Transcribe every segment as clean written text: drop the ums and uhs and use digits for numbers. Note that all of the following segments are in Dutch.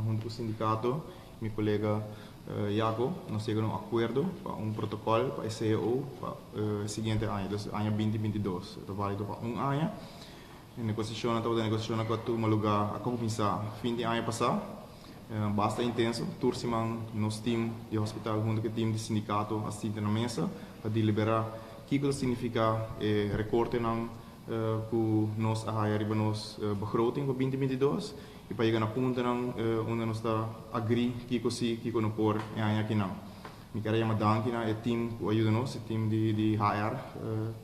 junto com o sindicato, meu colega Iago, nós chegamos a um acordo para um protocolo para a CEO para o seguinte ano, ano 2022. Está válido para ano. A negociação com a turma lugar a começar fim de ano passado. Basta intenso, turcimang nos time de hospital junto com o time de sindicato assiste na mesa para deliberar o que significa recorte que nós arriba nos begroting para 2022 e para chegar na ponta onde nós está agree que não por aqui não. Me quero chamar danke na team que ajuda nós, o time de HR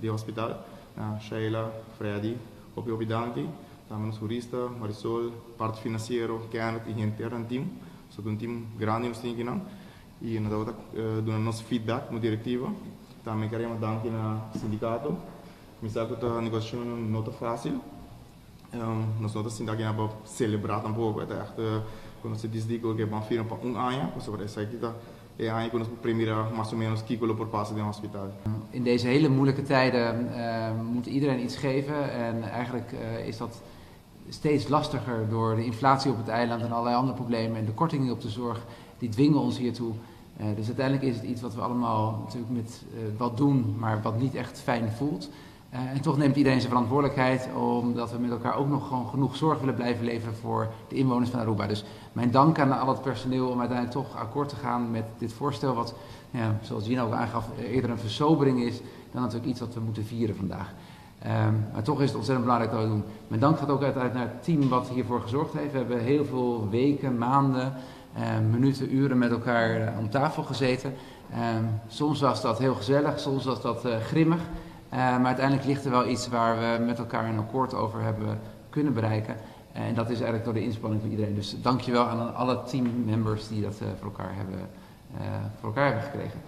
de hospital, Sheila, Freddy, op danke. Estamos jurista, Marisol, parte financeiro, Kenneth e gente era um time, só um time grande nós temos aqui não. E nós damos nosso feedback na diretiva. Também queremos danke na sindicato. Me sabe que a negociação não está fácil. Nós não estamos aqui para celebrar um pouco, até quando se diz que vamos virar para ano, sobre essa aqui é ano que nós primeiro mais ou menos kilo por passen in het hospitaal. In deze hele moeilijke tijden moet iedereen iets geven en eigenlijk is dat steeds lastiger door de inflatie op het eiland en allerlei andere problemen en de kortingen op de zorg, die dwingen ons hiertoe. Dus uiteindelijk is het iets wat we allemaal natuurlijk met wat doen, maar wat niet echt fijn voelt. En toch neemt iedereen zijn verantwoordelijkheid, omdat we met elkaar ook nog gewoon genoeg zorg willen blijven leveren voor de inwoners van Aruba. Dus mijn dank aan al het personeel om uiteindelijk toch akkoord te gaan met dit voorstel, wat, ja, zoals Gina ook aangaf, eerder een versobering is dan natuurlijk iets wat we moeten vieren vandaag. Maar toch is het ontzettend belangrijk dat we doen. Mijn dank gaat ook uiteindelijk naar het team wat hiervoor gezorgd heeft. We hebben heel veel weken, maanden, minuten, uren met elkaar om tafel gezeten. Soms was dat heel gezellig, soms was dat grimmig. Maar uiteindelijk ligt er wel iets waar we met elkaar een akkoord over hebben kunnen bereiken. En dat is eigenlijk door de inspanning van iedereen. Dus dankjewel aan alle teammembers die dat voor elkaar hebben gekregen.